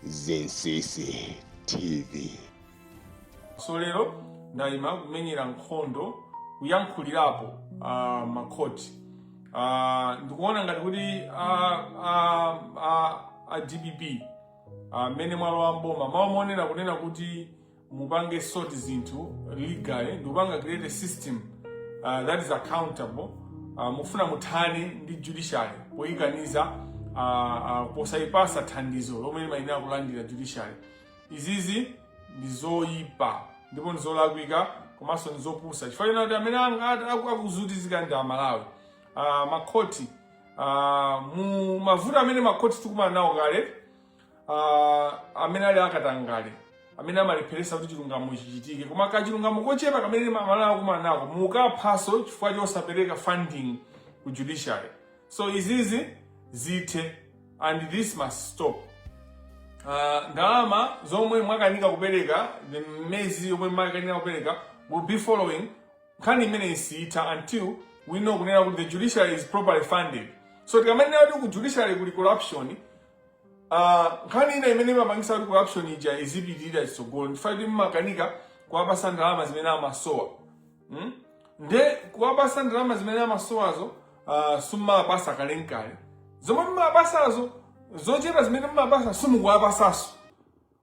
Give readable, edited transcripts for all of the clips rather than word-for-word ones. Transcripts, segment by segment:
Zinsisi TV. So lero ndaima kumenyera nkhondo kuyankhulirapo makoti. Ndikuona ngati kuti DPP mene mwalo wa mboma mawamonera kunena kuti mupange sort zinthu legally, ndikupanga create a system that is accountable. Mufuna muthane ndi judiciary poyikaniza posayipasa thandizo lomwe limayenera kulandira judiciary. Izizi ndizoyipa ndipo ndizolakwika komanso ndizopusa chifukwa kuti amene akuzutizika ndi Malawi. Makoti mu mavuto amene makoti tikumana nawo kale, amene ali akatangale amene amalepheresa kuti chilungamo chichitike, koma kachilungamo kochepa kamene Malawi akumana nako mukaphaso chifukwa chosapereka funding ku judiciary. So izizi zithe, and this must stop. Ndalama zomwe mwakanika kupereka, the mezi yomwe mwakanika kupereka will be following nkhani imene isitha until we know kunena kuti the judiciary is properly funded. So tikamene kuti ku judiciary kuli corruption, nkhani ina imene imapangisa kuti corruption ija izipitirira chitsogolo ndifuna kuti mmakanika kuwapasa ndalama zimene amasowa. Nde kuwapasa ndalama zimene amasowazo sumapasa kalenkale. Zomwe mmapasazo zochepa zimene mmapasa simukuwapasaso.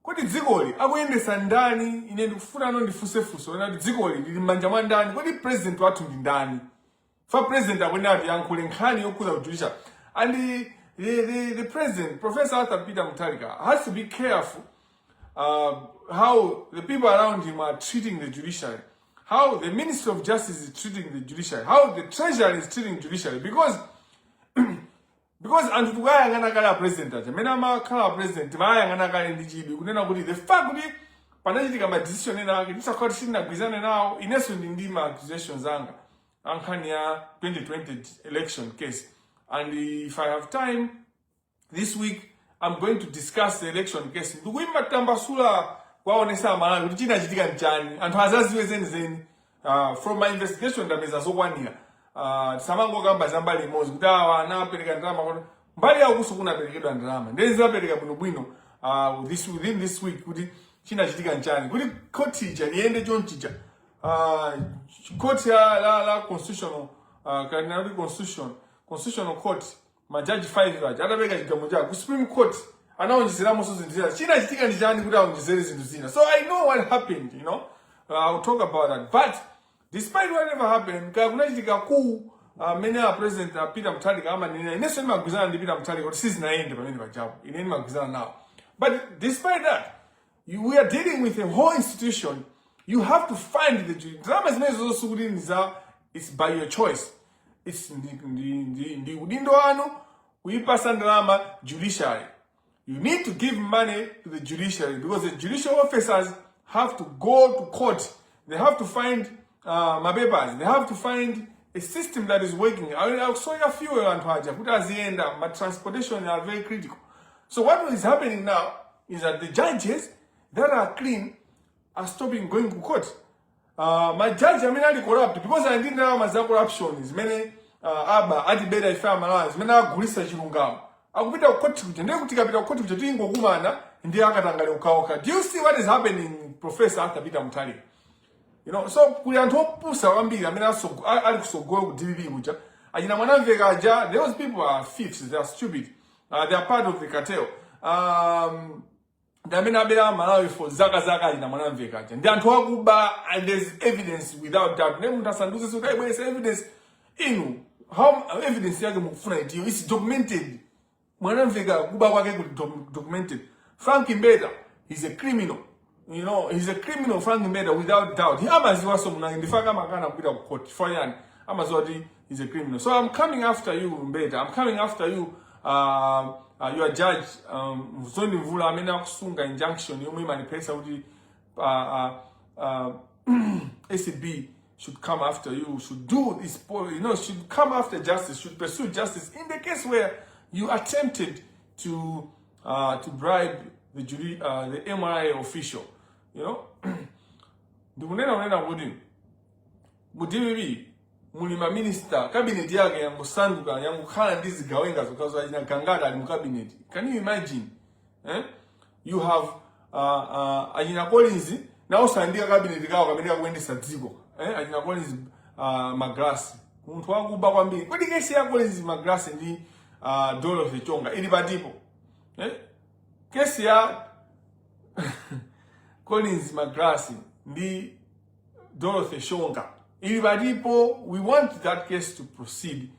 Kuti dzikoli akuyendesa ndani? Ine ndikufuna ndifunsefunso kuti dzikoli lili m'manja mwa ndani? Kuti president wathu ndi ndani? For president akwenda atiyankhule nkhani yokhuza kujudiciary. And the president, Professor Arthur Peter Mutharika, has to be careful how the people around him are treating the judiciary, how the Ministry of Justice is treating the judiciary, how the Treasury is treating the judiciary, because anthu tukayang'ana kale president aja mene amakhala president mayang'ana kale ndi chibi kunena kuti the fact kuti panachitika ma decision ena ake tisakhala tisinagwizane nawo. Inenso ndi ma accusations anga ankhani ya 2020 election case, and if I have time this week I'm going to discuss the election case. Ndikuimba tambasula kwaonesa Malawi kuti chinachitika nchani, anthu azaziwe zenizeni. From my investigation ndapeza zokwanira. Samango kamba zambali imozi kuti anapereka ndalama mbali yawo kuso kunaperekedwa ndalama ndezi zapereka bwino within this week kuti chinachitika nchani, kuti court ija liende chonchija. Court la constitutional constitutional court majaji 5 aja atapereka chigamulo chake ku Supreme Court anaonjezeramo zinthu zina chinachitika ndi chani kuti aonjezere zinthu zina. So I know what happened, you know. I'll talk about that, but despite whatever happened, kunachitika mene president Peter Mutharika amanena inenso ndimagwizana ndi Peter Mutharika kuti sizinaende pamene pajapo ine ndimagwizana nawo. But despite that, we are dealing with a whole institution. You have to find the drama zimenezo zosukuti it's by your choice. It's ndi udindo wanu kuipasa ndalama judiciary. You need to give money to the judiciary because the judicial officers have to go to court. They have to find my papers. They have to find a system that is working. I'll show you a few my transportation are very critical. So what is happening now is that the judges that are clean are stopping going to court. My judge are corrupt because I didn't know my corruption is many ati beda ifa Malawi zimene agulisa chilungamo akupita ku court kuti ndiye kuti kapita ku court kuti tingokumana ndiye akatangale ukaoka. Do you see what is happening, Professor Arthur Peter Mutharika? You know, so kuli anthu opusa kwambiri amene ali kusogolo ku DPP kuja achina mwanamveka aja. Those people are thieves, they are stupid, they are part of the cartel. Ndamene abera Malawi for zaka achina mwanamveka aja ndi anthu akuba, and there's evidence without doubt. Ne munthu asanduze kuti ayibwese evidence inu. How evidence yake mukufuna itiyo is documented. Mwanamveka kuba kwake documented. Frank Mbeda is a criminal. You know, he's a criminal, Frank Mbeda, without doubt. He amaziwa so muna indifaka makana kupita ku court for yan. Amaziwa he's a criminal. So I'm coming after you, Mbeda. I'm coming after you. You are judge. Zondi mvula amena kusunga injunction. You may manipulate kuti ACB should come after you. Should do this. You know, should come after justice. Should pursue justice in the case where you attempted to bribe the MRI official. You know, ndikunena kuti DPP mulima minister cabinet yake yangusanduka yangukhala ndi zigawenga zokazo achina Katangale ali mu cabinet. Can you imagine? you have Ajina Collins now sandika cabinet kawo kameneka kuendesa dziko Ajina Collins Magrasi munthu wakuba kwambiri kodi kesi ya Collins Magrasi ndi Dorothy Chonga ili patipo kesi ya Collins Magrasi ndi Dorothy Chonga ili patipo. We want that case to proceed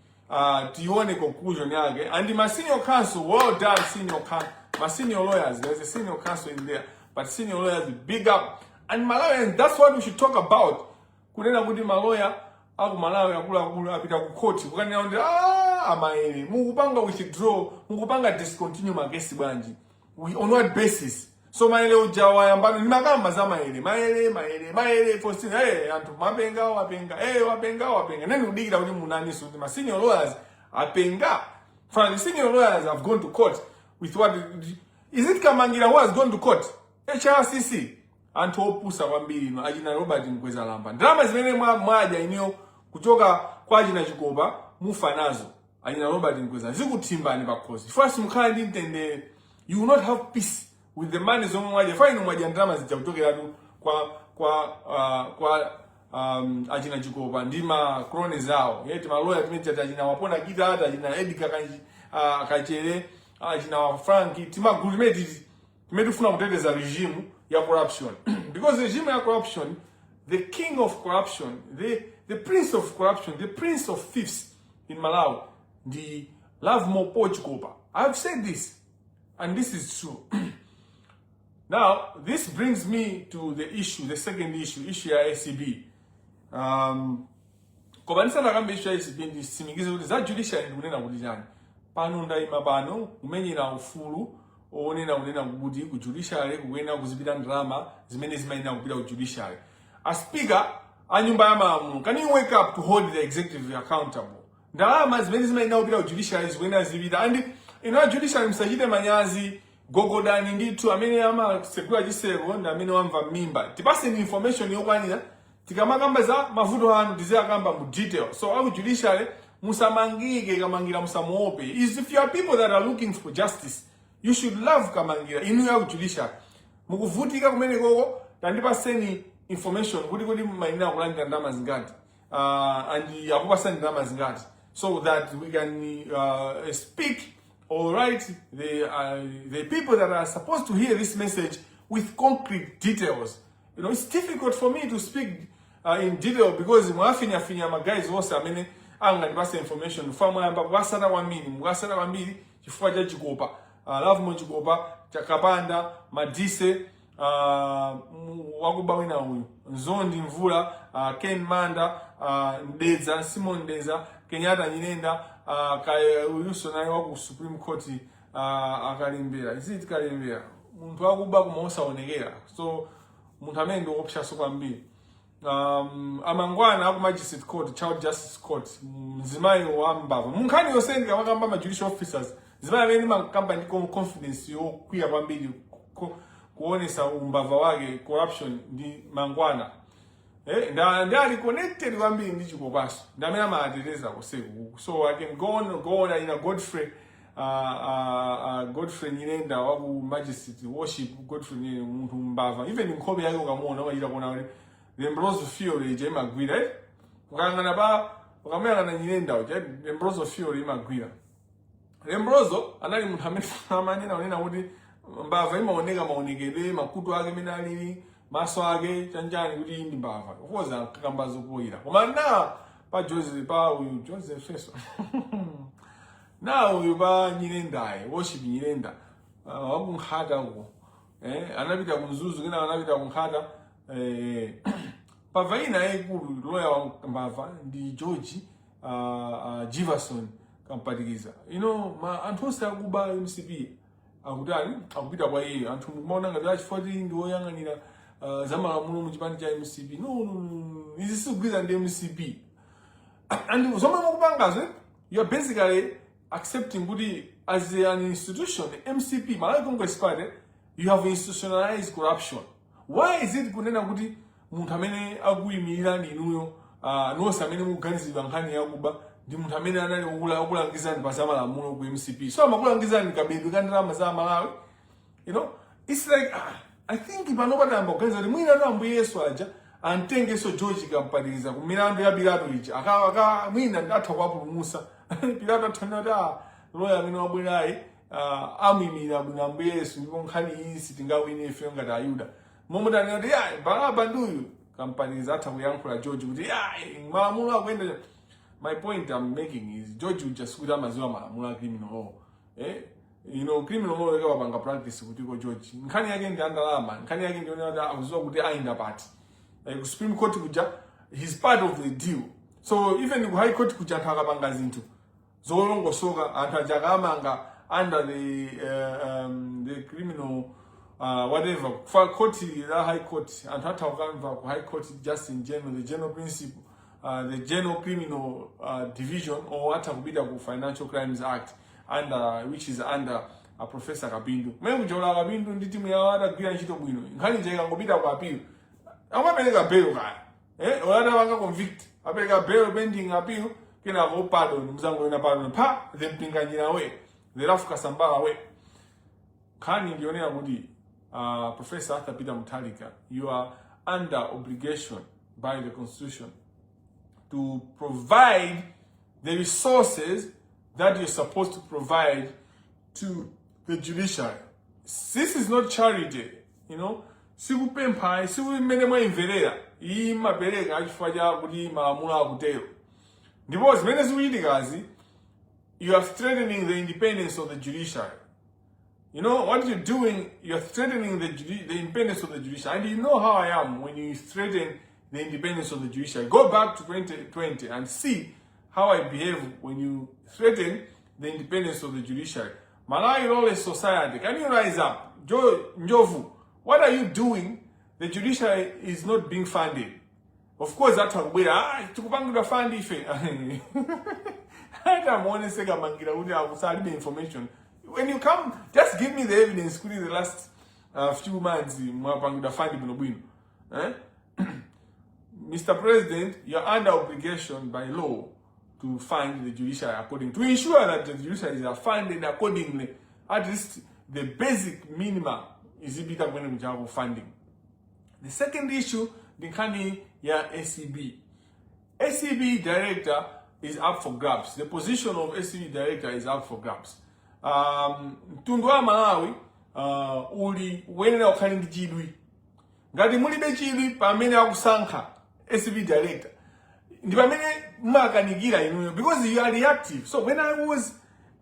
tione conclusion yake, and my senior counsel, well done my senior lawyers, there's a senior counsel in there, but senior lawyers, big up. And Malawi, that's what we should talk about. Kunena kuti maloya aku Malawi akulu apita ku court kukanena kuti amaere mukupanga withdraw mukupanga discontinue magesi bwanji on what basis? So maele ujawa yambano ni makamba za maele posting anthu mapenga wapenga nani udikira kuti munani so my senior lawyers apenga. For the senior lawyers have gone to court with what is it Kamangira who has gone to court? HRCC anthu opusa kwambiri no Ajina Robert Mkwezalamba drama zimene mwaja inyo kuchoka kwa Ajina Chikopa mufa nazo Ajina Robert Mkwezalamba zikutimbani pakhosi first mukhala ndi mtendere. You will not have peace with the money zomwe mwaja fine mwaja drama zija kuchokera tu kwa Ajina Chikopa ndima krone zao yeti maloya tumeti Ajina wapona kita hata Ajina Edika kachere Ajina wa Frank tima gulmeti tumedufuna kuteteza regime ya corruption because the regime ya corruption, the king of corruption, the prince of corruption, the prince of thieves in Malawi, the Love Mopo Chikopa. I've said this and this is true. Now this brings me to the issue, the second issue ya ACB. Kobanisa nakambe issue ya ACB ndi simigize kuti za judiciary ndikunena kuti chani pano ndaima pano kumenyera ufulu onena kuti ku judiciary kuyenda kuzipita drama zimene zimayenda kupita ku judiciary. A speaker a nyumba ya malamulo, can you wake up to hold the executive accountable? Drama zimene zimayenda kupita ku judiciary zikuyenda zipita and judiciary msachite manyazi gogodani ndithu amene amasekula chiseko ndi amene wamva mimba tipase information yokwanira tikamakamba za mavuto anu tiziyakamba mu detail. So aku judiciary musamangike kamangira musamuope. If you are people that are looking for justice, you should love kamangira inu ya judiciary mukuvutika kumene koko tandipaseni information kuti maina kulanda ndama zingati and akupasani ndama zingati so that we can speak all right the people that are supposed to hear this message with concrete details. It's difficult for me to speak in detail because mwafinya my guys wose amene angandipasa information famwe amba kwasana kwambiri chifukwa cha Chikopa Love Mochikopa Chakapanda Madise wakuba wina uyu Nzondi Mvula Ken Manda Ndeza Simon Ndeza Kenyatta Nyinenda uyuso naye waku Supreme Court akalimbira isi kalimbira muntu wakuba kumaosaonekera so muntu amene ndi opshaso kwambiri. Amangwana aku Magistrate Court, Child Justice Court, mzimayi wambava munkhani yosendi kamakamba ma judicial officers zimayi amene makamba ndi confidence yokwiya kwambiri kuonesa umbava wake corruption ndi mangwana ndali connected kwambiri ndi Chikopaso ndamene amatereza kuseku so I can go on in a Godfrey Nyirenda waku Magistrate Worship Godfrey Nyirenda muntu mbava even nkhope yake ukamuona wachita kuona kuti Lembroso Fiore je magwira ukangana ba ukamuyangana Nyirenda uja Lembroso Fiore magwira. Lembroso anali munthu amene amanena unena kuti mbava imaoneka maonekede makutu ake amene alili maso ake chanjani kuti ndi mbava ufoza kakambazo poira koma na pa Joseph Feso now uyu pa Nyirendaye Worship Nyirenda wakunkhata uko anapita kumzuzu kena anapita kunkhata pavaina ekulu lawyer wa mbava ndi George Jefferson kampatikiza anthu onse akuba MCP akutani akupita kwa iye anthu mumaona ngati achifoti ndi oyang'anira zamalamulo mu chipani cha MCP no izi sikugwiza ndi MCP and zomwe mukupangazo you are basically accepting kuti as an institution MCP Malawi Congress Party you have institutionalized corruption. Why is it kunena kuti munthu amene akuyimirira inuyo nonse amene mukuganizidwa nkhani yakuba ndi munthu amene anali okulangizani pa zamalamulo ku MCP so amakulangizani kabedwe ka ndalama za Malawi it's like I think ipanopata amboganiza kuti mwina to ambuye Yesu aja antengeso George kampaniza ku milandu ya Pilato ija aka mwina ndatha kwapulumusa Pilato athana loya amene wabwerayi amwimira bwino ambuye Yesu ndipo nkhani isi tingawine ife ngati Ayuda momutani kuti Baraba nduyu kampaniza atha kuyankhula George kuti malamulo akuyenda. My point I'm making is George just kuda maziwa malamulo criminal criminal law yake wapanga practice kuti ko George nkhani yake ndi andalama nkhani yake ndi ona akuziwa kuti ainda party like Supreme Court kuja he's part of the deal. So even ku High Court kuja akapanga zinthu zolongosoka anthu ajakamanga under the criminal whatever for court the High Court anthu athakamva ku High Court just in general the general principle the general criminal division or atakubida ku Financial Crimes Act which is under Professor Kabindu. Mwe kujola Kabindu ndi timu ya wada kuya nchito bwino. Nkhani nje ikangobida ku appeal. Amapeleka bail kaya. Olada wanga convict. Apeleka bail pending appeal kena go pardon mzango ina pardon pa the mpinganyira we. The rafuka sambala we. Nkhani ngionea kuti Professor Arthur Peter Mutharika, you are under obligation by the Constitution to provide the resources that you're supposed to provide to the judiciary. This is not charity, Sikupempa, sikumene imverera, imabereka achifanya kuti malamulo akutero. Because many zikuitikazi, you are threatening the independence of the judiciary. What you're doing, you're threatening the independence of the judiciary. And you know how I am when you threaten the independence of the judiciary. Go back to 2020 and see how I behave when you threaten the independence of the judiciary. Malawi lawless society, can you rise up? Njovu, what are you doing? The judiciary is not being funded. Of course, that's how we are. Tukupanga fund ife. I'm honest, the information. When you come, just give me the evidence. Could the last few months, Mr. President, you're under obligation by law to fund the judiciary to ensure that the judiciary is funded accordingly. At least the basic minimum is funding. The second issue, the kind ya SCB. SCB director is up for grabs. The position of SCB director is up for grabs. Tundwa Malawi uli wenena ukhali ndi chidwi. Ngati mulibe chidwi pamene akusankha SCB director. Ndi pamene makanikira inuyo because you are reactive. So when I was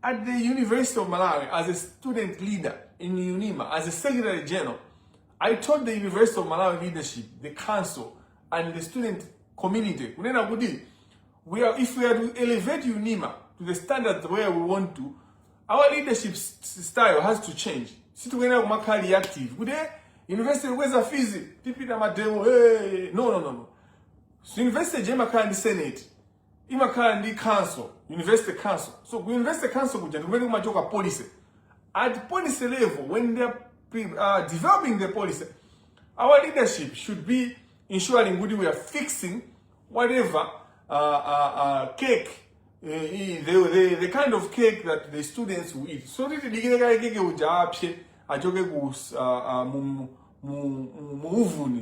at the University of Malawi as a student leader in UNIMA, as a secretary general, I told the University of Malawi leadership, the council, and the student community, if we are to elevate UNIMA to the standard where we want to, our leadership style has to change. Situwena kumaka reactive. University weza fizi, tipita mademo, no. So university jema kandi senate, ima kandi council, university council. So university council kumene kumachoka policy. At policy level, when they are developing the policy, our leadership should be ensuring we are fixing whatever cake, the kind of cake that the students will eat. So that the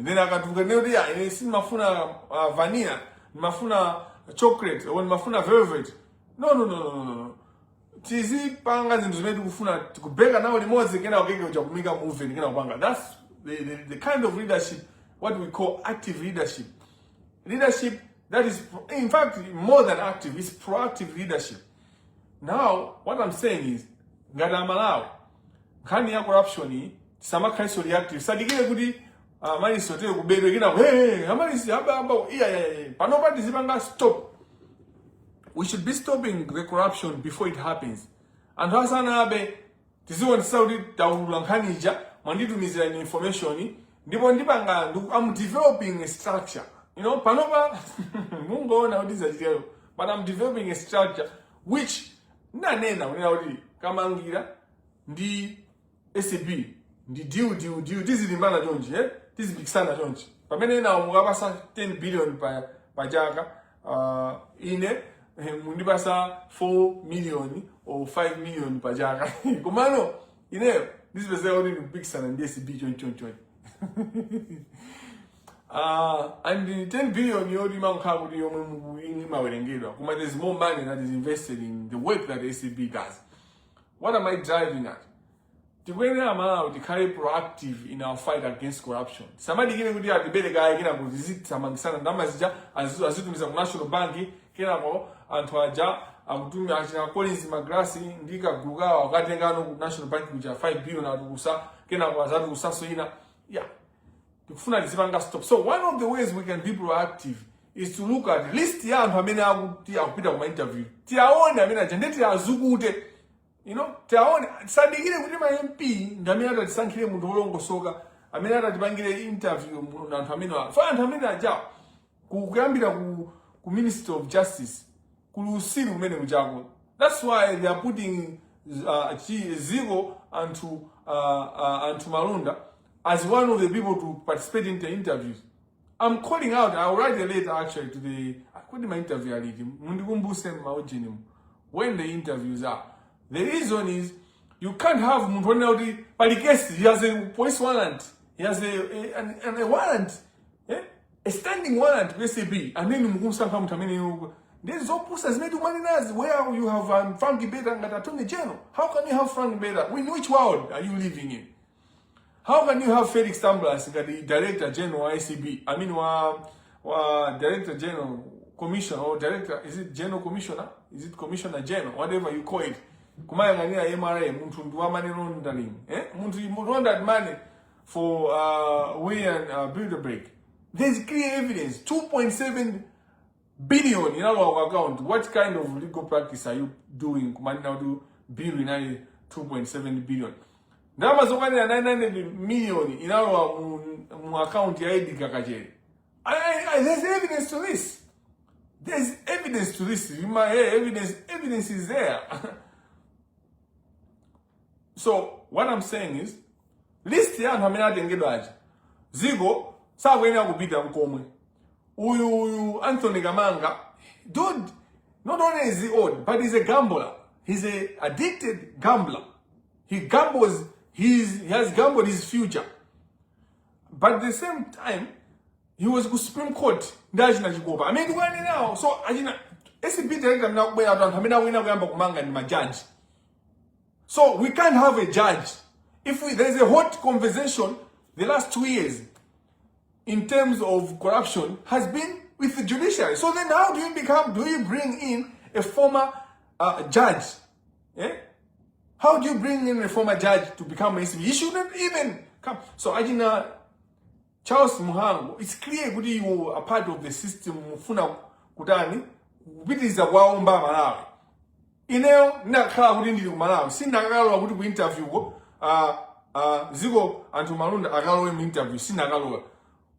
then I mafuna vanilla, mafuna chocolate, or mafuna velvet. No. Tizi panga zimezimeti kufuna kubeka nawo limozi kena ukeke uja kumika move kena upanga. That's the kind of leadership, what we call active leadership. Leadership that is, in fact, more than active, it's proactive leadership. Now, what I'm saying is, ngada Malawi, kani ya corruption sama kaiso reactive. Sadikile kudi mani sote kubebe kina amani si haba panoba dizibanga stop. We should be stopping the corruption before it happens. And hasana abe tiziwa Saudi taulanghanija manditu mizira information ndipo ndipanga I'm developing a structure. Panoba mungo na udiza jero, but I'm developing a structure which nanena unaudi kamangira ndi SCB ndi deal this is the man jonji this is big sana jonji pamene na umugabasa 10 billion pa jaka ine mundibasa 4 million or 5 million pa jaka kumano this was only the big son and this be joint. And the 10 billion there's more money that is invested in the work that the ACB does. What am I driving at? The way I'm out, the carry proactive in our fight against corruption. Somebody getting with the debate guy again visit some sana Namazja as National Bank, Kenamo, and Twaja, and do Collins Magrassi, Ndika Guga, or Gatengano National Bank, which are 5 billion at Usa, Kenamo Sasoina. Yeah. So one of the ways we can be proactive is to look at list ya mpamena akupita kwa interview. Tiaone amena jendeti azukute. You know, tiaone sadikire kuti ma MP ngamena tatisankhire munthu olongosoka amena tatipangire interview na anthu amene fa anthu amene aja kuyambira ku Minister of Justice kulusiri kumene kuchako. That's why they are putting Zigo and to Malunda as one of the people to participate in the interviews. I'm calling out, I'll write a letter actually to the, I couldn't my interview when the interviews are. The reason is, you can't have Muntonelli, but he has a police warrant, he has a warrant, a standing warrant, basically, and then there's no process made where you have Frank Beta and Attorney General. How can you have Frank Beta? In which world are you living in? How can you have Felix Tamblas, the Director General ICB? I mean, Director General Commissioner or Director, is it General Commissioner? Is it Commissioner General? Whatever you call it. Kumaya ngania MRA, muntu nduwa money on the ring. Muntu you want that money for we and build a break. There's clear evidence. 2.7 billion in our account. What kind of legal practice are you doing? Kumani now do bill in 2.7 billion. Ndama zokani ya 900 million in our account ya Edi Kakajeri. There's evidence to this. There's evidence to this. You might hear evidence is there. So what I'm saying is, list ya hamina dengedo aje. Zigo, sa wena kubita mkomwe. Uyu Anthony Gamanga, dude, not only is he old, but he's a gambler. He's a addicted gambler. He gambles. He has gambled his future. But at the same time, he was to Supreme Court. I mean, now, so SCP director now where I mean, we now judge. So we can't have a judge. If there's a hot conversation, the last 2 years, in terms of corruption, has been with the judiciary. So then how do you bring in a former judge? Yeah? How do you bring in a former judge to become a SCB? He shouldn't even come. So Ajina Charles Muhango, it's clear that you are part of the system. Mufuna kutani, which is a waomba Malawi. Ineo nakala kutindi Malawi. Sinakalo kuti ku interview Zigo and Malunda akalo interview. Sinakalo.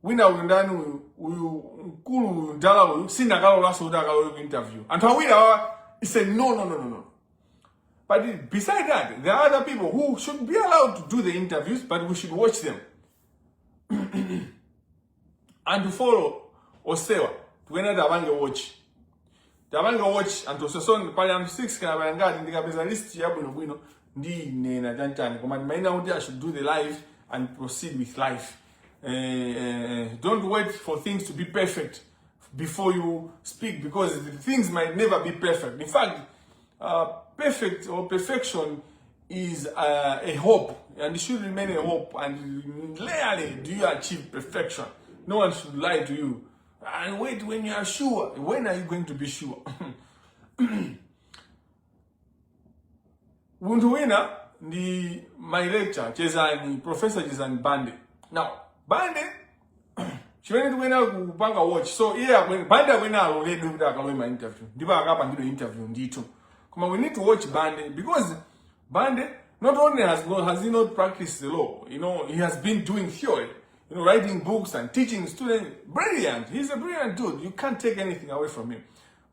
Wina undani uyu nkulu ndala sinakalo laso akalo interview. And Hawida he said no. But beside that, there are other people who should be allowed to do the interviews, but we should watch them. And to follow Osewa, to another Dabange watch. Dabange watch, and to Soson, Paliam 6, Kanabanga, and the Gabeza list, Yabuno, Nena Jantan. Command Maina should do the live and proceed with life. Don't wait for things to be perfect before you speak, because things might never be perfect. In fact, perfect or perfection is a hope, and it should remain a hope. And rarely do you achieve perfection. No one should lie to you. And wait, when you are sure, when are you going to be sure? Wunduwena ni my lecture, Chezani, Professor Chezani Bande. Now, Bande, she went to Kupanga watch. So yeah, when Bande went out, already do that my interview. Diba Agapa and do the interview in D2. Come on, we need to watch Bande because Bande not only has he not practiced the law, you know, he has been doing theory, you know, writing books and teaching students. Brilliant. He's a brilliant dude. You can't take anything away from him.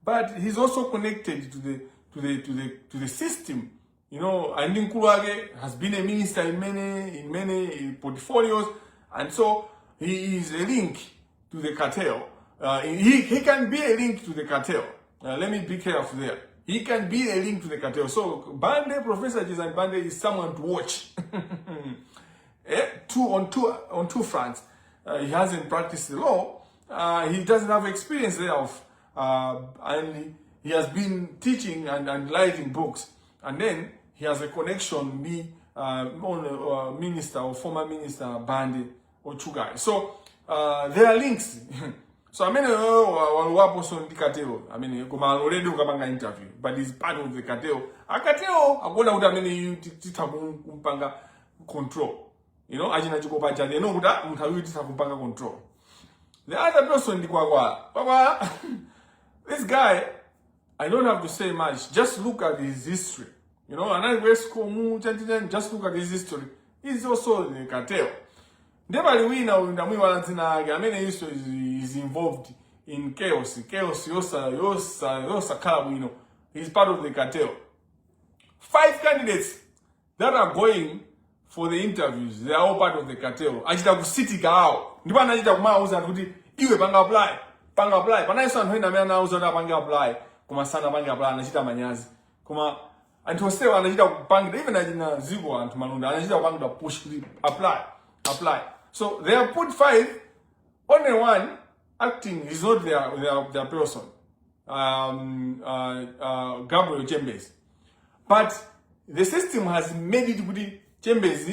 But he's also connected to the system. You know, Andin Kulage has been a minister in many portfolios, and so he is a link to the cartel. He can be a link to the cartel. Let me be careful there. he can be a link to the cartel. So Bande, Professor Jizan Bande is someone to watch. On two fronts. He hasn't practiced the law. He doesn't have experience thereof. And he has been teaching and writing books. And then he has a connection with minister or former minister Bande or Chugai. So there are links. So I mean, already interview, but he's part of the cartel. A cartel, I wonder what I mean, control. You know, ajina chiko pacha de no buda mutawiti kupanga control. The other person Papa, this guy, I don't have to say much. Just look at his history. You know, and just look at his history. He's also in the cartel. Never we now in the history is involved in chaos. Chaos, yosa, he's part of the cartel. 5 candidates that are going for the interviews, they are all part of the cartel. Ajita kusiti kao. Ndiba najita kumauza kuti iwe panga apply. Pana isa nhwena mena nauza na panga apply. Kuma sana panga apply anachita manyazi. Kuma antosewa anachita kupanga even ajina zigo antu malunda anachita kupanga push kuti apply. So they have put 5. Only one acting is not their person. Gabriel Chambers. But the system has made it pretty Chambers,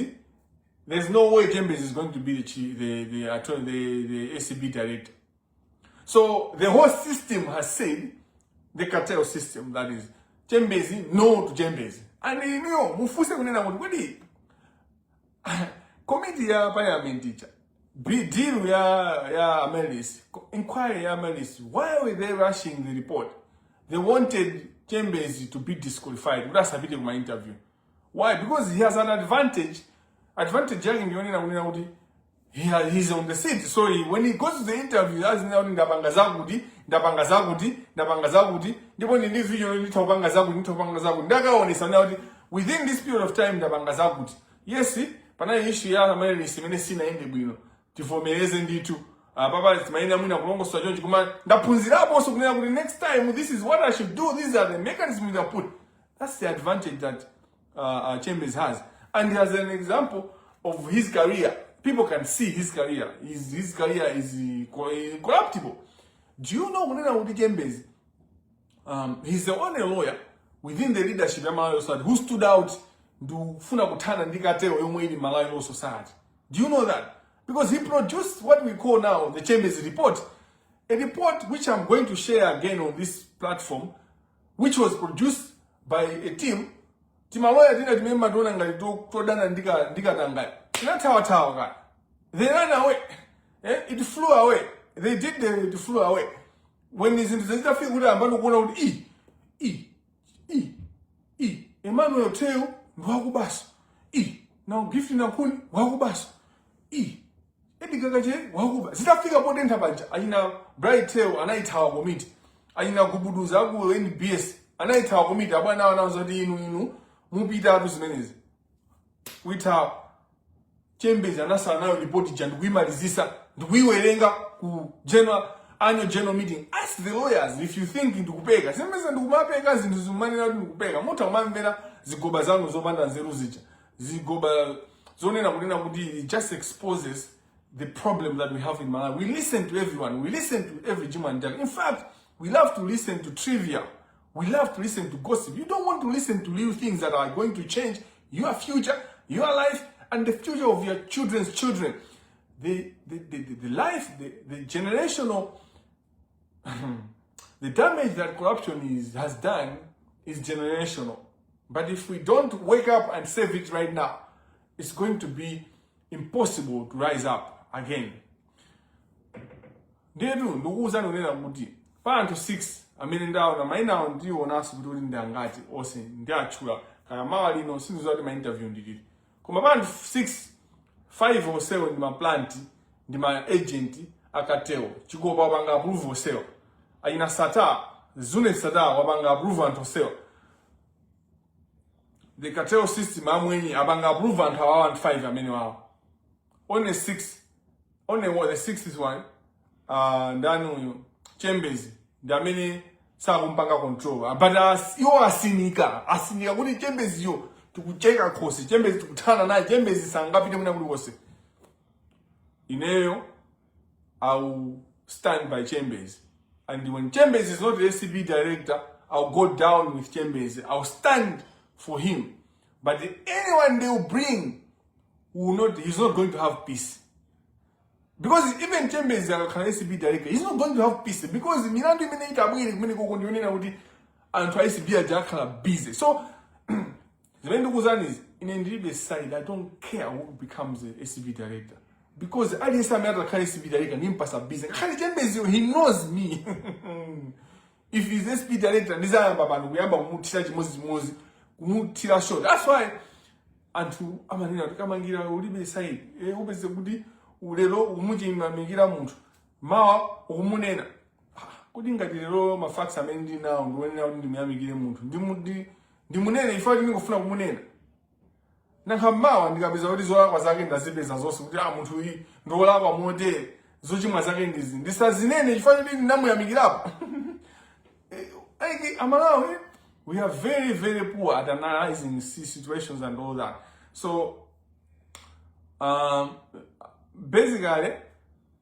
there's no way Chambers is going to be the ACB director. So the whole system has said, the cartel system, that is, Chambers, no to Chambers. And you know, Mufuse kunena mwadi, committee ya parliament teacher, deal ya Amelis, inquiry ya Amelis, why were they rushing the report? They wanted Chambers to be disqualified. That's a bit of my interview. Why? Because he has an advantage. He's on the seat. So when he goes to the interview, that's now ndapanga zagudi. Ndipo ni video nitopanga zagudi. Ndakaonesa now within this period of time ndapanga zagudi. Yes, pana issue ya Malawi simene sina ende bwino. Tivomereze nditu. Papa timaina mwina kulongo swajonji kuma ndapunzirapo so kunena kuti next time this is what I should do. These are the mechanisms that I put. That's the advantage that Chambers has. And he has an example of his career. People can see his career. His career is corruptible. Do you know Munena Chambers? He's the only lawyer within the leadership of Malawi society who stood out to funa kutana ndikatero yomwe in Malawi Law Society. Do you know that? Because he produced what we call now the Chambers report. A report which I'm going to share again on this platform, which was produced by a team. Timaloya didn't remember doing Katangale. They ran away. It flew away. They did it flew away. When he's in the interview with Ambano Emmanuel Teo, Wagubas. Now gift in a kun, Wagubas. Edikaje, Waguba. Zitafika po denta banja. Ayina bright tail, anaitawa komiti. Ayina kubuduza ku NBS. Anaitawa komiti. Abana anaanza di inu. Mupita atu zimenezi. Wita Chambers anasa nayo report jandu kuimalizisa. Ndukuiwerenga ku annual general meeting. Ask the lawyers if you think ndukupeka. Semeza ndukumapeka zindu zumani na ndukupeka. Mota umambela zigoba zangu zobanda nzeru zicha. Zigoba zonena kunena kuti it just exposes the problem that we have in Malawi. We listen to everyone. We listen to every Jumanjali. In fact, we love to listen to trivia. We love to listen to gossip. You don't want to listen to little things that are going to change your future, your life, and the future of your children's children. The life, the generational, the damage that corruption has done is generational. But if we don't wake up and save it right now, it's going to be impossible to rise up again. Ndedu ndukuza nonena kuti pantu 6 amene ndawo na maina ndiwo nasu kuti ndangati ose ndiachula kaya mawali no sinzo zoti ma interview ndikiti. Koma pantu 6 5 or 7 ndi ma plant ndi ma agent akateo chikopa wapanga approve osewa. Aina sata zune sata wapanga approve antosewa. The cartel system amweni abanga approve and hawa 5 amene wao. Only the 6th one, ndanu Chambers, the amene sakumpanga control but iwo asinika kuti Chambers yo tikucheka khosi Chambers tikuthana naye Chambers sangapite mwina kulikose ineyo I'll stand by Chambers, and when Chambers is not the SCB director, I'll go down with Chambers. I'll stand for him. But anyone they will bring he's not going to have peace. Because even Chambers is a SCB director, he's not going to have peace. Because Mirandu and tries to be a jackal busy. So the main is in Ndribe's side, I don't care who becomes the SCB director. Because at this time, I SCB director, business. Chambers, he knows me. If he's SCB director, this is we have show. That's why. And to Amanina, Kamangira, Uribe side, Ubes Budi, Urelo, Umuji, Mamigira Munt, Ma, Umunena. Couldn't get the row, my facts are ending now, and going out in the Miami Munt. The Munena, if I didn't go from Munena. Nakamawa ndikabizwa kwazakenda zibeza zose kuti muntu uyi ndola kwa mode zochimwa zake ndizi ndisazinene chifanire namu yamikirapo. Malawi, we are very, very poor at analyzing situations and all that. So, basically,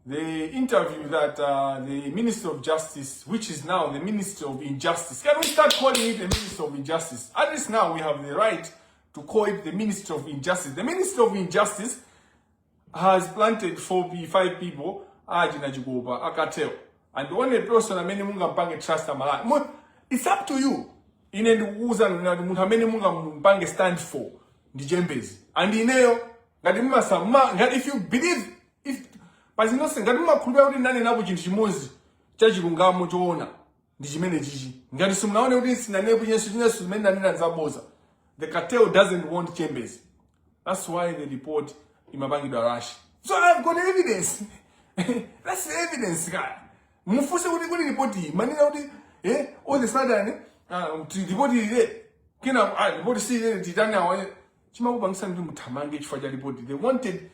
the interview that the Minister of Justice, which is now the Minister of Injustice, can we start calling it the Minister of Injustice? At least now we have the right to call it the Minister of Injustice. The Minister of Injustice has planted 5 people, Ajina Jiguba, Akatel. And the only person that many munga mpange trust Malawi. It's up to you. In the uza na many munga mpange stand for the Chambers. And ineo, if you believe, but you know, Gadima Kuba nani na bujinshimozi, Chaji Gungamo Joona, Dijimene Gigi. Gadisumna this na nebu yesuna sumena nina zaboza. The cartel doesn't want Chambers. That's why they report Imabangi Darash. So I've got evidence. That's the evidence, guy. Mufuse would go to report him. Money out all the sudden, to the body there. Kina, the body see the Titania. Chimabank sent them Tamangage for the report. They wanted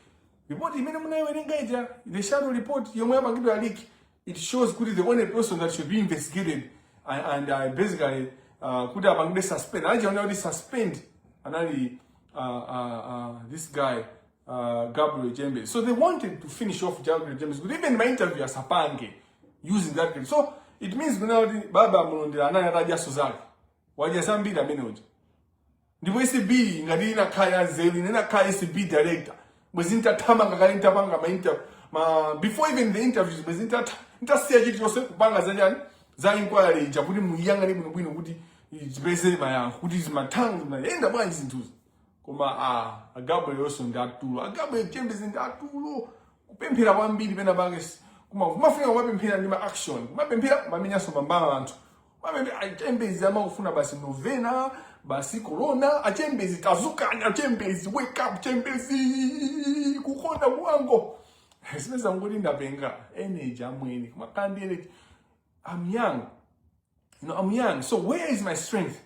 the body minimum engage. The shadow report, you may have a leak. It shows good is the only person that should be investigated. And basically, could have been suspend. I don't know this suspend and this guy Gabriel Chambers. So they wanted to finish off Gabriel Chambers. But even my interview as Sapange using that. So it means now Baba Mundi another Raja Suzaki. Why just some be the manager? The way SB Nadina Kaya Zeli, Nina Kaya SB director. Was inter Tamanga Interbanga before even the interviews was intersearch Joseph Banga Zayan. Inquiry, Jabudi Muyanga Win Woody is basically my who is my tongue, my end of mine into. Kuma a Gabriel also in that too. A Gabriel Chambers in that too. Pempira 1 billion Benabagas. Kuma, Muffin or weapon pin and action. Weapon pin up, my minas of Mamma. I Chambers Zama Funa Basi Novena, Basi Corona, a Chambers, Azuka, and a Chambers, wake up, Chambers, Kukona Wango. Especially I'm going to Benga, any jam winning, my candidate. I'm young. I'm young. So where is my strength?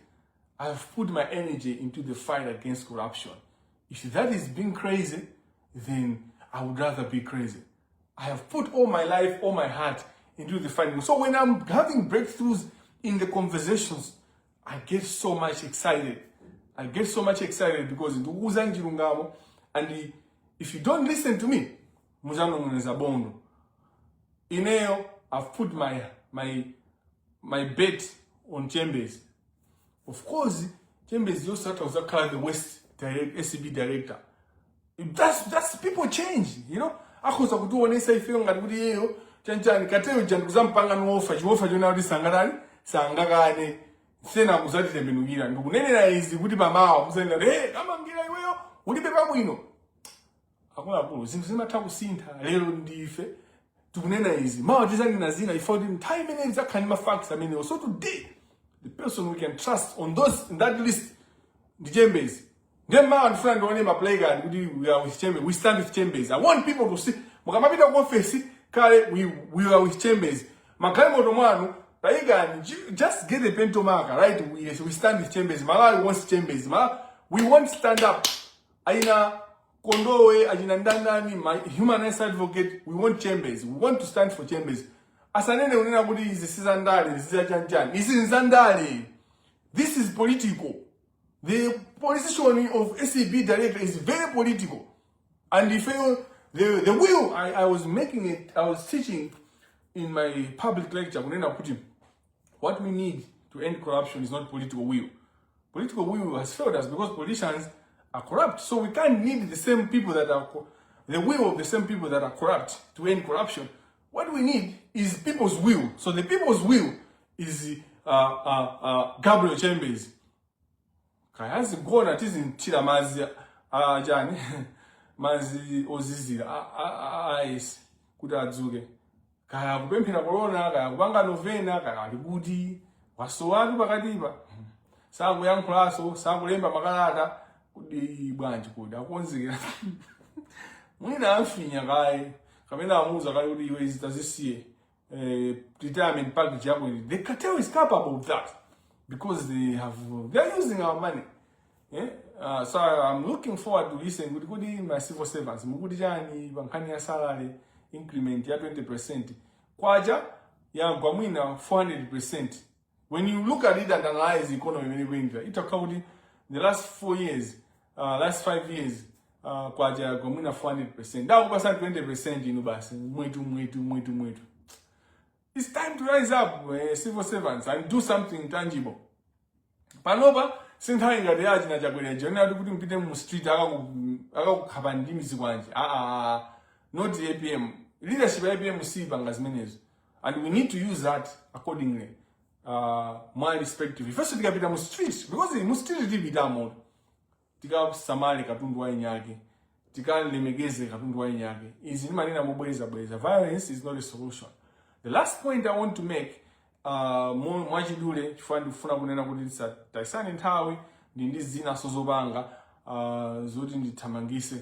I have put my energy into the fight against corruption. If that is being crazy, then I would rather be crazy. I have put all my life, all my heart into the fight. So when I'm having breakthroughs in the conversations, I get so much excited. I get so much excited because and if you don't listen to me, I've put my bet on Chambers. Of course, Chambers also was the West SCB director. That's people change, you know. I was a good one. Say, feeling that we Chanchan, Kateo, Jankuzampanga, no offer, you offer you now this Sangaran, Sangagani, Sena Musati, the Benugira, and Nena is the Woody Mama, saying, hey, come on, get away, would you be Babuino? I want to since my time was seen her, little diff. Tunena is more designing Nazina. I found him time and that kind of facts. I mean, also today, the person we can trust on those in that list, the Chambers. Then my friend don't name a playground. We are with Chambers. We stand with Chambers. I want people to see. Mukamabida won't face it. We are with Chambers. Makamo Romano, Playground, just get a pen to marker, right? We stand with Chambers. Malawi wants Chambers. We won't stand up. Aina. Kondowe, Ajinandani, my human rights advocate, we want Chambers. We want to stand for Chambers. asanene unena kuti izi sizandale zizachanja izi nzandale. This is political. The position of SAB director is very political. And if the will, I was making it, I was teaching in my public lecture, what we need to end corruption is not political will. Political will has failed us because politicians are corrupt. So we can't need the same people that are, the will of the same people that are corrupt to end corruption. What we need is people's will. So the people's will is Gabriel Chambers. Kayazi gona tizi nchila mazi jani mazi ozizira yes kuda adzuke kaya kupemphera corona kaya kupanga novena kaya alibudi wasowatu pakatipa sakuyankhulaso sakulemba makalata kudi bwanji kudi akonzekera mwina amfinya kaye kamena amuza kaye kuti iwe zitazisiye retirement package yako. The cartel is capable of that because they're using our money. Yeah? So I'm looking forward to listening to my civil servants. Mukudi jani bankani ya salary increment ya 20%. Kwaja ya gwamwina 400%. When you look at it and analyze the economy it account the last 4 years, last 5 years, kwaja gwamwina 400%. That was 20% in ubasi. Mwetu. It's time to rise up, civil servants, and do something tangible. Panoba, sinta inga de aji na jagwele jona adu kuti mpite mu street akakukhabandimi zikwanje. Not the APM. Leadership APM siba ngazmenezo. And we need to use that accordingly. More respectively. First tikapita mu street because mu street tipita mo. Tika samale katundu wa inyake. Tika lemegeze katundu wa inyake. Izi manena mobweza. Violence is not a solution. The last point I want to make, mwachidule chifani kufuna kunena kuti taisani nthawi ndi zina sozobanga zoti ndithamangise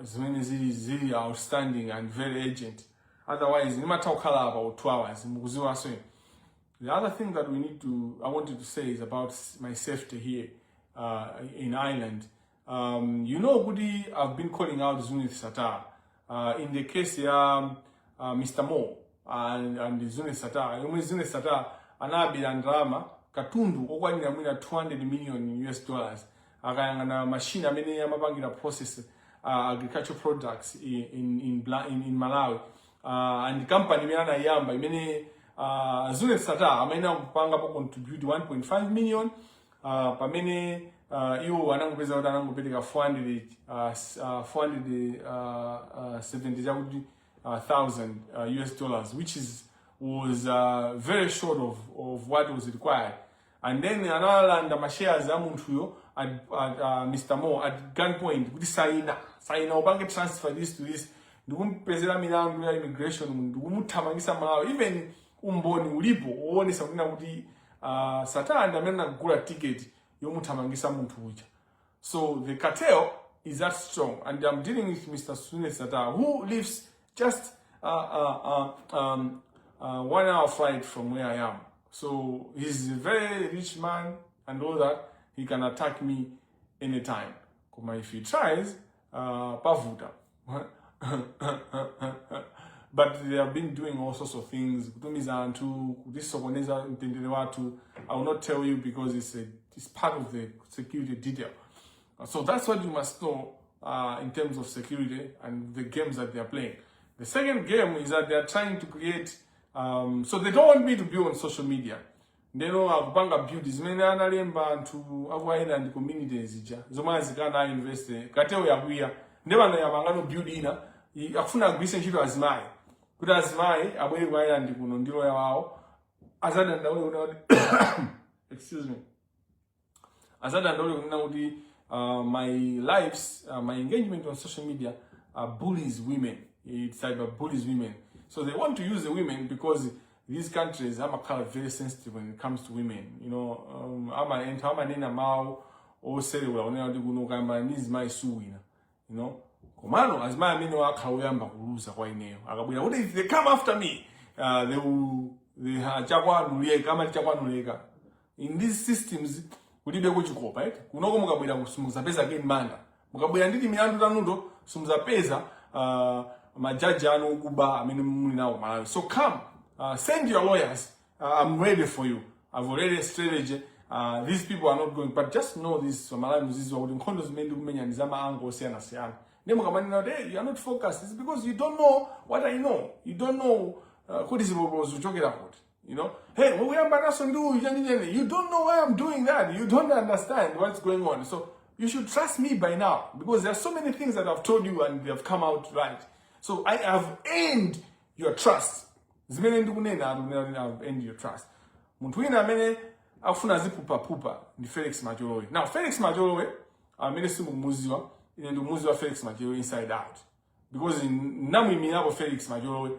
zimene zili outstanding and very urgent. Otherwise nimatha kukhala apa 2 hours mukuziwa so. The other thing that I wanted to say is about my safety here in Ireland. You know kuti I've been calling out Zunith Satar in the case Mr. Moore and Zunith Satar. Zunith Satar anabira ndrama katundu okwanira mwina $200 million akayangana machine amene yamapangira process agricultural products in Malawi and company imene anayamba imene Zunith Satar amene akupanga po contribute 1.5 million pamene iwo anangopeza kuti anangopereka $470,000 which was very short of what was required. And then analanda mashares ya munthuyo at Mr. Moore at gunpoint kuti saina upange transfer this to this ndikumpezera milandu ya immigration ndikumuthamangisa Malawi. Even umboni ulipo uonesa kuti Satar ndamene akugula ticket yomuthamangisa munthu uja. So the cartel is that strong, and I'm dealing with Mr. Zunith Satar, who lives just 1 hour flight from where I am. So he's a very rich man and all that. He can attack me anytime. Kuma if he tries, pavuta. But they have been doing all sorts of things. I will not tell you because it's part of the security detail. So that's what you must know in terms of security and the games that they are playing. The second game is that they are trying to create, so they don't want me to be on social media. They know akupanga build zimene analemba anthu akuaina ndi communities ija zomwe zikana invest kateo yakuya ndebana yamangano build ina akufuna agwise ntchito azimayi kuti azimayi abwere kwa Ireland kuno ndilo yawo azadandaule kuti excuse me azadandaule kuti my lives my engagement on social media bullies women. It's cyber bullies women. So they want to use the women because these countries are kind of very sensitive when it comes to women. You know, you know, Komano, as my men are Kawamba Rusa Waineo. If they come after me, they will in these systems, we did what you call, right? Kunoga Sumza again manda. Mukabuya ndidi miandu tanudo, Sumza Pesa, Majaja no Guba, I mean, now. So come, Send your lawyers. I'm ready for you. I've already a strategy. These people are not going, but just know this. Malawi is what condos many and Zama Ango Siana Sian. You are not focused. It's because you don't know what I know. You don't know who this was talking about. You know, hey, we are you don't know why I'm doing that. You don't understand what's going on. So you should trust me by now, because there are so many things that I've told you and they have come out right. So I have earned your trust. I've earned your trust. Afuna zipupa pupa ni Felix Majolowe. Now Felix Majolowe, mene simu muziwa, ine muziwa Felix Majolowe inside out. Because namu iminabo Felix Majolowe,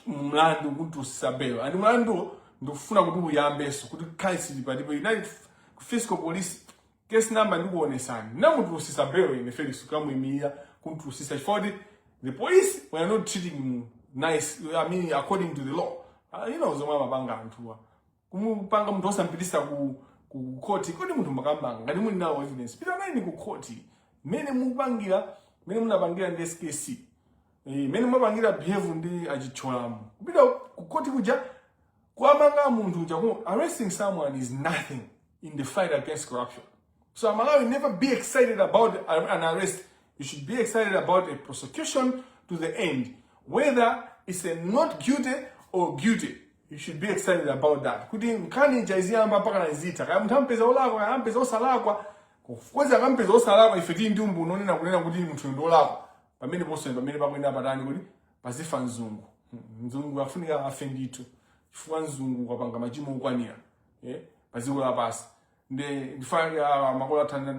mlandu muntu sabelo. And mlandu ndufuna kudubu yambeso, kudu kaisi dipadipo. United Fiscal Police case number ndugu onesani. Namu ndu sisabelo ine Felix kamu imiya kuntu sisa. The police were not treating him nice, I mean according to the law. You know, zoma mabanga antuwa. Kumupanga mtu osampilisa ku koti kodi mtu makambanga ngati muli nawo evidence pita nayi ku koti mene mubangira mene munabangira ndi SKC mene mubangira behave ndi achicholamu kupita ku koti kuja kwamanga muntu uja arresting someone is nothing in the fight against corruption. So Malawi never be excited about an arrest. You should be excited about a prosecution to the end, whether it's a not guilty or guilty. You should be excited about that. Kuti mkani jaiziyamba paka na zita. Kaya mtampeza olakwa, kaya mpeza osalakwa. Kweza kaya mpeza osalakwa ifeti ndi umbu noni na kunena kuti mtu ndolakwa. Pamene poso pamene pakwenda patani kuti pazifa nzungu. Nzungu afunika afenditu. Chifukwa nzungu kwapanga machimo ukwanira. Paziko la pasi. Ndifanya makola tanda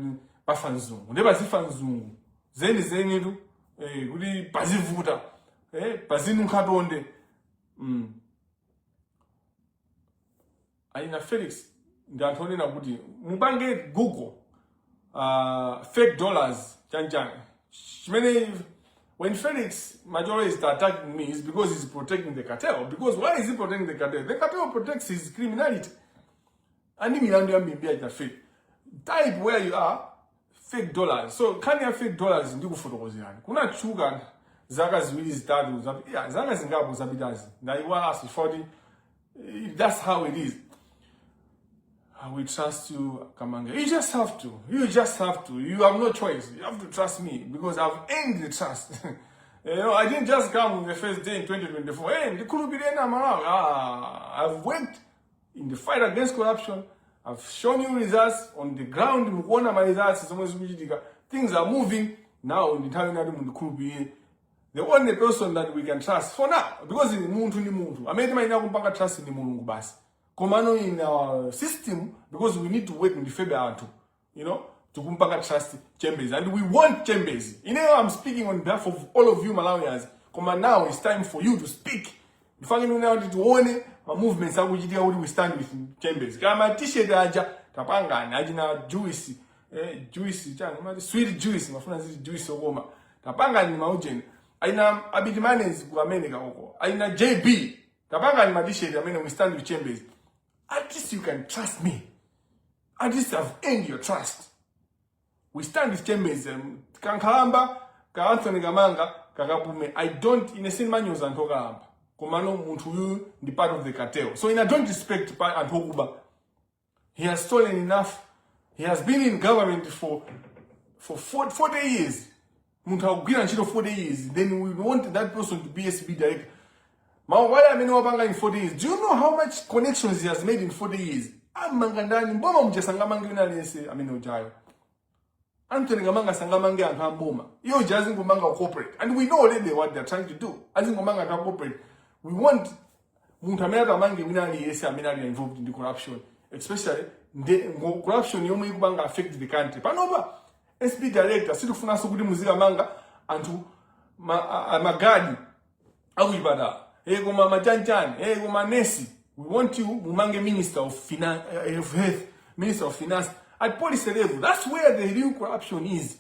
pafa nzungu. Nde pazifa nzungu. Zeni tu. Kuti pazivuta. Pazinu nkatonde. Aina Felix ndantoni na kuti mubange Google fake dollars chanjang. When Felix Majolowe is attacking me, it's because he's protecting the cartel. Because why is he protecting the cartel? The cartel protects his criminality. And type where you are fake dollars. So can you have fake dollars in the kuna chuga zaka ziwili zitatu zaka zingapo zabidazi na iwa asi 40. That's how it is. We trust you, Kamanga. You just have to. You just have to. You have no choice. You have to trust me because I've earned the trust. You know, I didn't just come the first day in 2024. Hey, the Kulubirena Malawi. I've worked in the fight against corruption. I've shown you results on the ground. Things are moving now in the Kulubirena. The only person that we can trust for now, because in Muntu ni Muntu. I made my trust in the Mulungu basi. Komano in our system, because we need to work in the favor to, you know, to kumpaka trust chambers. And we want chambers. You know, I'm speaking on behalf of all of you Malawians. Come now, it's time for you to speak. If I know to own my movements, I will stand with chambers. Kama t-shirt aja, tapanga, ajina juicy, sweet juice, my friends juice ogoma. Tapanga ni maujeni. Aina abidimanes guamenega oko. Aina JB. Tapanga ni madishe, I mean, we stand with chambers. At least you can trust me. At least I've earned your trust. We stand with chambers. Kankalamba, ka Anthony Gamanga, kakapume. I don't, in a sin manuals and Togalamba. Komano Muntu the part of the cartel. So I don't respect Antokuba. He has stolen enough. He has been in government for 40 years. Muntu Gira 40 years. Then we want that person to be SB director. Why am I in 40 years? Do you know how much connections he has made in 40 years? I'm Mangandani, Boma Mjasangamanga Nese, I mean, Ojayo. Anthony Gamanga Sangamanga and Hamboma. You're jazzing Gomanga corporate. And we know already what they're trying to do. As in Gomanga corporate, we want Muntamera Mangi Minari Minari involved in the corruption. Especially the corruption you may affect the country. Panova, SB director, Sidufuna Sugudi Muzika Manga, and to Magadi, Awibada. Ego mama Janjan, ego manesi. We want you, Mumange Minister of Finance, Health, Minister of Finance, at policy level. That's where the real corruption is.